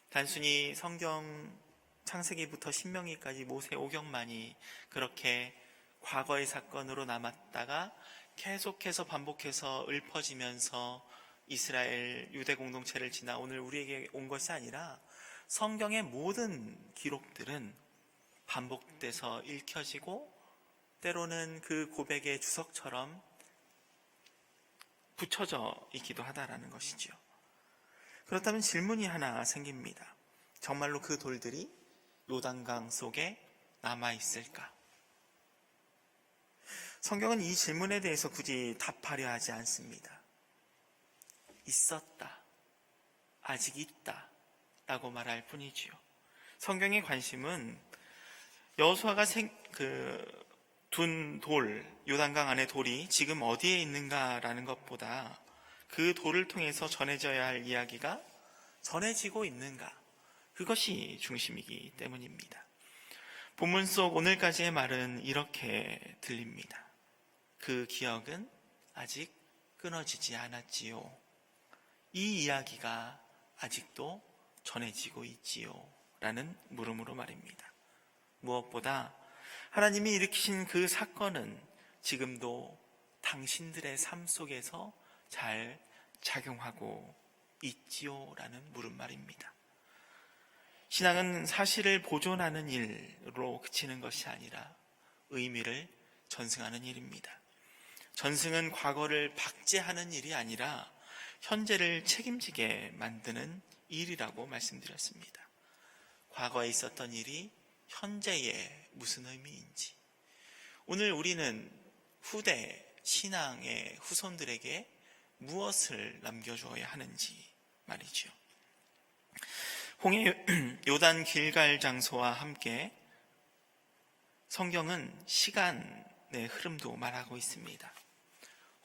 단순히 성경 창세기부터 신명기까지 모세 오경만이 그렇게 과거의 사건으로 남았다가 계속해서 반복해서 읊어지면서 이스라엘 유대 공동체를 지나 오늘 우리에게 온 것이 아니라 성경의 모든 기록들은 반복돼서 읽혀지고 때로는 그 고백의 주석처럼 붙여져 있기도 하다라는 것이죠. 그렇다면 질문이 하나 생깁니다. 정말로 그 돌들이 요단강 속에 남아있을까? 성경은 이 질문에 대해서 굳이 답하려 하지 않습니다. 있었다, 아직 있다 라고 말할 뿐이지요. 성경의 관심은 여호수아가 둔 돌, 요단강 안의 돌이 지금 어디에 있는가라는 것보다 그 돌을 통해서 전해져야 할 이야기가 전해지고 있는가, 그것이 중심이기 때문입니다. 본문 속 오늘까지의 말은 이렇게 들립니다. 그 기억은 아직 끊어지지 않았지요. 이 이야기가 아직도 전해지고 있지요 라는 물음으로 말입니다. 무엇보다 하나님이 일으키신 그 사건은 지금도 당신들의 삶 속에서 잘 작용하고 있지요 라는 물음말입니다. 신앙은 사실을 보존하는 일로 그치는 것이 아니라 의미를 전승하는 일입니다. 전승은 과거를 박제하는 일이 아니라 현재를 책임지게 만드는 일이라고 말씀드렸습니다. 과거에 있었던 일이 현재에 무슨 의미인지, 오늘 우리는 후대 신앙의 후손들에게 무엇을 남겨주어야 하는지 말이죠. 홍해 요단 길갈 장소와 함께 성경은 시간의 흐름도 말하고 있습니다.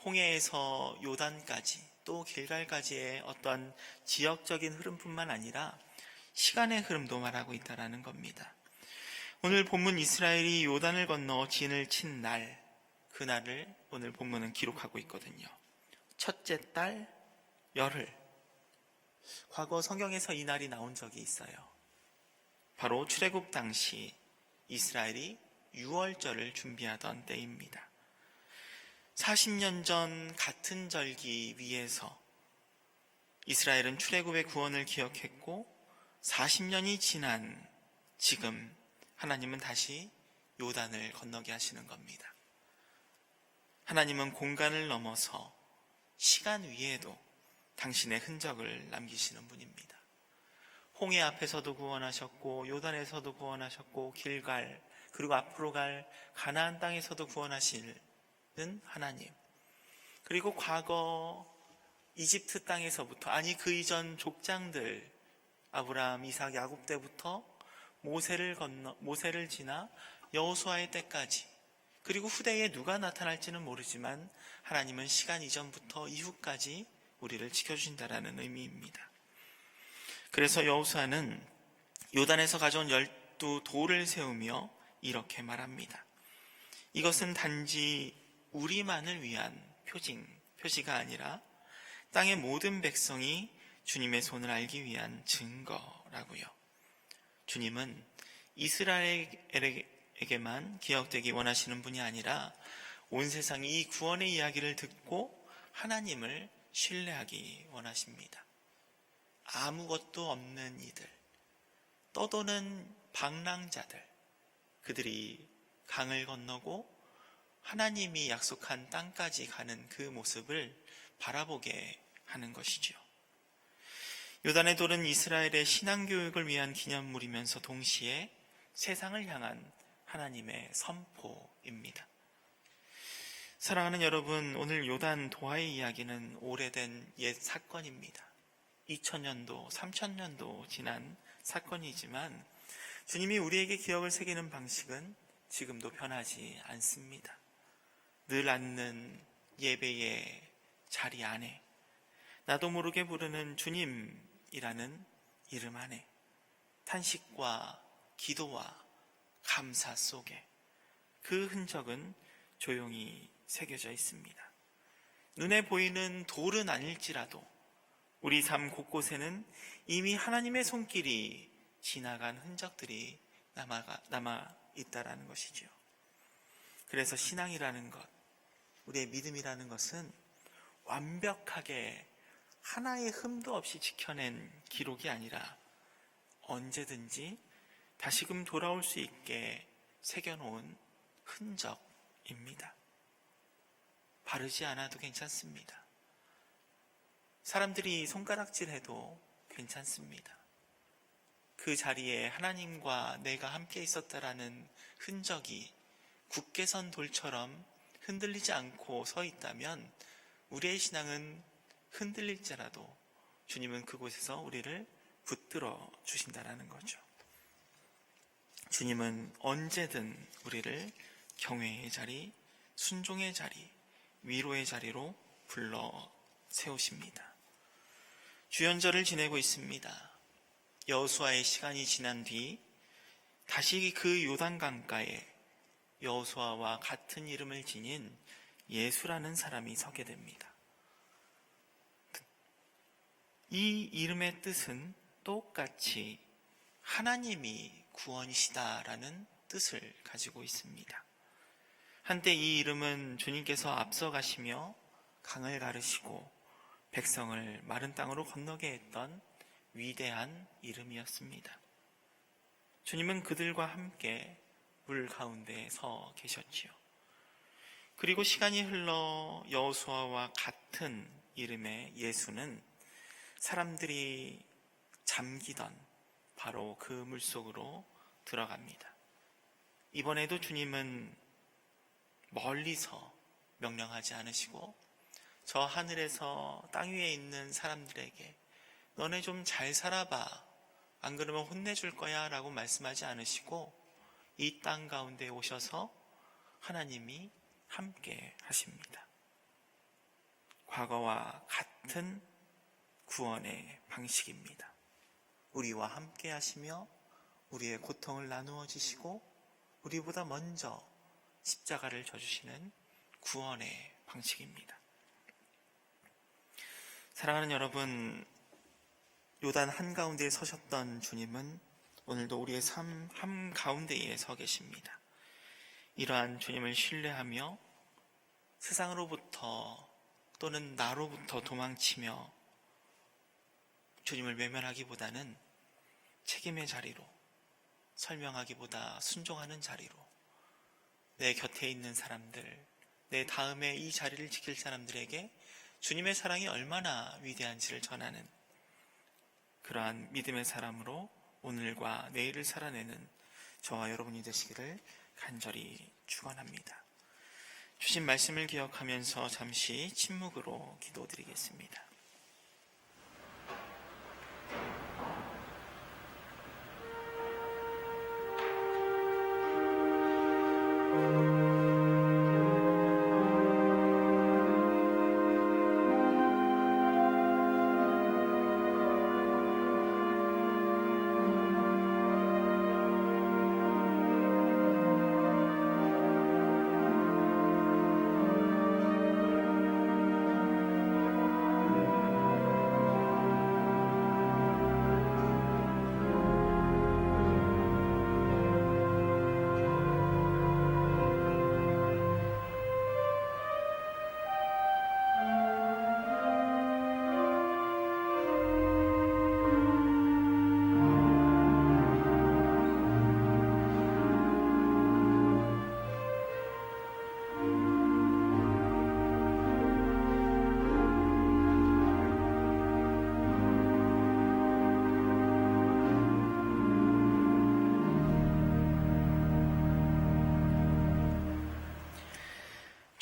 홍해에서 요단까지 또 길갈까지의 어떤 지역적인 흐름뿐만 아니라 시간의 흐름도 말하고 있다는 겁니다. 오늘 본문 이스라엘이 요단을 건너 진을 친 날, 그날을 오늘 본문은 기록하고 있거든요. 첫째 달 열흘. 과거 성경에서 이 날이 나온 적이 있어요. 바로 출애굽 당시 이스라엘이 유월절을 준비하던 때입니다. 40년 전 같은 절기 위에서 이스라엘은 출애굽의 구원을 기억했고 40년이 지난 지금 하나님은 다시 요단을 건너게 하시는 겁니다. 하나님은 공간을 넘어서 시간 위에도 당신의 흔적을 남기시는 분입니다. 홍해 앞에서도 구원하셨고 요단에서도 구원하셨고 길갈, 그리고 앞으로 갈 가나안 땅에서도 구원하시는 하나님, 그리고 과거 이집트 땅에서부터, 아니 그 이전 족장들 아브라함, 이삭, 야곱 때부터 모세를 지나 여호수아의 때까지, 그리고 후대에 누가 나타날지는 모르지만 하나님은 시간 이전부터 이후까지 우리를 지켜주신다라는 의미입니다. 그래서 여호수아는 요단에서 가져온 12돌을 세우며 이렇게 말합니다. 이것은 단지 우리만을 위한 표시가 아니라 땅의 모든 백성이 주님의 손을 알기 위한 증거라고요. 주님은 이스라엘에게만 기억되기 원하시는 분이 아니라 온 세상이 이 구원의 이야기를 듣고 하나님을 신뢰하기 원하십니다. 아무것도 없는 이들, 떠도는 방랑자들, 그들이 강을 건너고 하나님이 약속한 땅까지 가는 그 모습을 바라보게 하는 것이죠. 요단의 돌은 이스라엘의 신앙교육을 위한 기념물이면서 동시에 세상을 향한 하나님의 선포입니다. 사랑하는 여러분, 오늘 요단 도하의 이야기는 오래된 옛 사건입니다. 2000년도, 3000년도 지난 사건이지만 주님이 우리에게 기억을 새기는 방식은 지금도 변하지 않습니다. 늘 앉는 예배의 자리 안에 나도 모르게 부르는 주님이라는 이름 안에 탄식과 기도와 감사 속에 그 흔적은 조용히 새겨져 있습니다. 눈에 보이는 돌은 아닐지라도 우리 삶 곳곳에는 이미 하나님의 손길이 지나간 흔적들이 남아 있다라는 것이죠. 그래서 신앙이라는 것, 우리의 믿음이라는 것은 완벽하게 하나의 흠도 없이 지켜낸 기록이 아니라 언제든지 다시금 돌아올 수 있게 새겨놓은 흔적입니다. 바르지 않아도 괜찮습니다. 사람들이 손가락질해도 괜찮습니다. 그 자리에 하나님과 내가 함께 있었다라는 흔적이 굳게 선 돌처럼 흔들리지 않고 서 있다면 우리의 신앙은 흔들릴지라도 주님은 그곳에서 우리를 붙들어 주신다라는 거죠. 주님은 언제든 우리를 경외의 자리, 순종의 자리, 위로의 자리로 불러 세우십니다. 주연절을 지내고 있습니다. 여호수아의 시간이 지난 뒤 다시 그 요단강가에 여호수아와 같은 이름을 지닌 예수라는 사람이 서게 됩니다. 이 이름의 뜻은 똑같이 하나님이 구원이시다라는 뜻을 가지고 있습니다. 한때 이 이름은 주님께서 앞서가시며 강을 가르시고 백성을 마른 땅으로 건너게 했던 위대한 이름이었습니다. 주님은 그들과 함께 물 가운데 서 계셨지요. 그리고 시간이 흘러 여호수아와 같은 이름의 예수는 사람들이 잠기던 바로 그 물속으로 들어갑니다. 이번에도 주님은 멀리서 명령하지 않으시고 저 하늘에서 땅 위에 있는 사람들에게 너네 좀 잘 살아봐, 안 그러면 혼내줄 거야 라고 말씀하지 않으시고 이 땅 가운데 오셔서 하나님이 함께 하십니다. 과거와 같은 구원의 방식입니다. 우리와 함께 하시며 우리의 고통을 나누어 주시고 우리보다 먼저 십자가를 져주시는 구원의 방식입니다. 사랑하는 여러분, 요단 한가운데에 서셨던 주님은 오늘도 우리의 삶 한가운데에 서 계십니다. 이러한 주님을 신뢰하며 세상으로부터 또는 나로부터 도망치며 주님을 외면하기보다는 책임의 자리로, 설명하기보다 순종하는 자리로 내 곁에 있는 사람들, 내 다음에 이 자리를 지킬 사람들에게 주님의 사랑이 얼마나 위대한지를 전하는 그러한 믿음의 사람으로 오늘과 내일을 살아내는 저와 여러분이 되시기를 간절히 축원합니다. 주신 말씀을 기억하면서 잠시 침묵으로 기도드리겠습니다.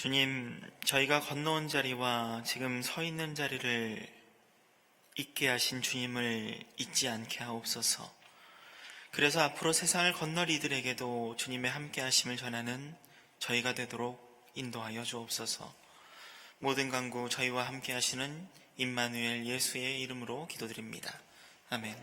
주님, 저희가 건너온 자리와 지금 서 있는 자리를 있게 하신 주님을 잊지 않게 하옵소서. 그래서 앞으로 세상을 건널 이들에게도 주님의 함께 하심을 전하는 저희가 되도록 인도하여 주옵소서. 모든 간구 저희와 함께 하시는 임마누엘 예수의 이름으로 기도드립니다. 아멘.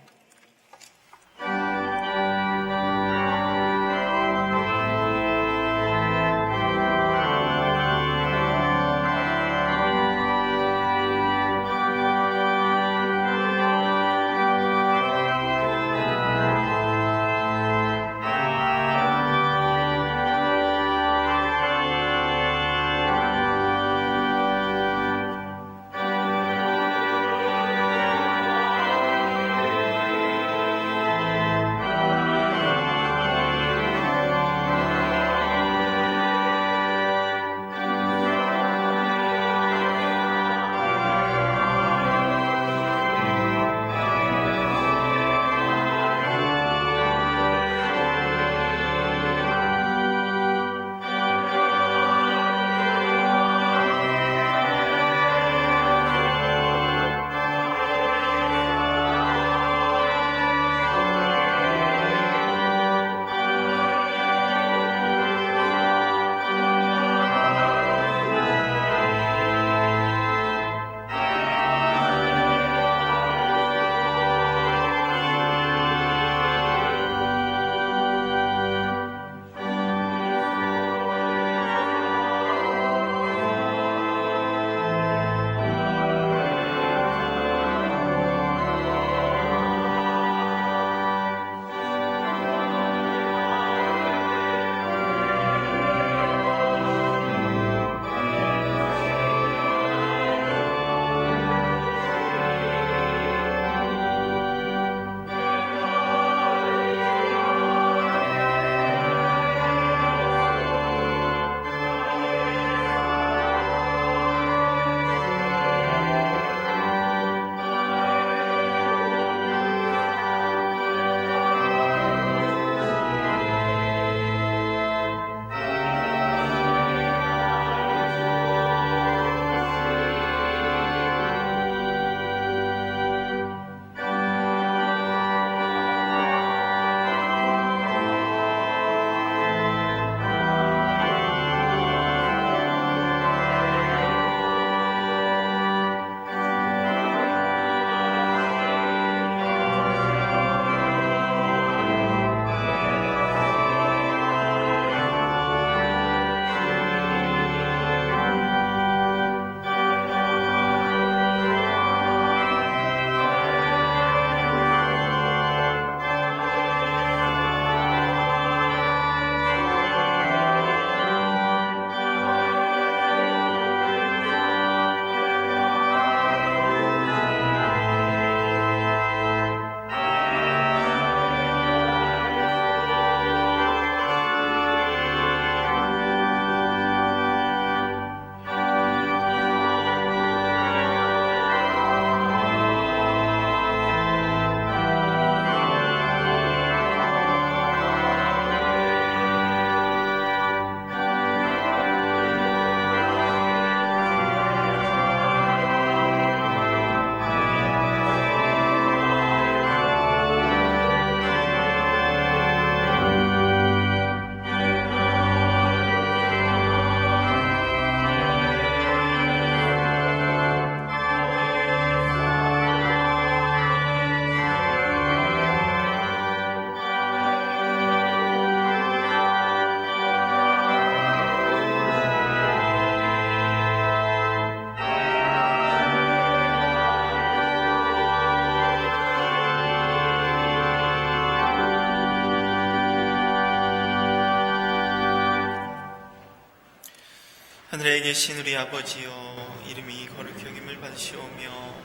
하늘에 계신 우리 아버지여, 이름이 거룩히 여김을 받으시오며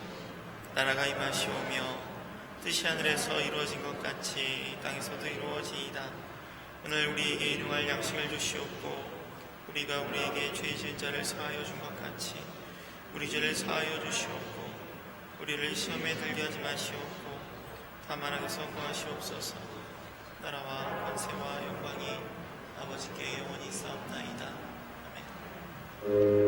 나라가 임하시오며 뜻이 하늘에서 이루어진 것 같이 땅에서도 이루어지이다. 오늘 우리에게 일용할 양식을 주시옵고 우리가 우리에게 죄 지은 자를 사하여 준 것 같이 우리 죄를 사하여 주시옵고 우리를 시험에 들게 하지 마시옵고 다만 악에서 구하시옵소서. 나라와 권세와 영광이 아버지께 영원히 있사옵나이다. 아멘. 주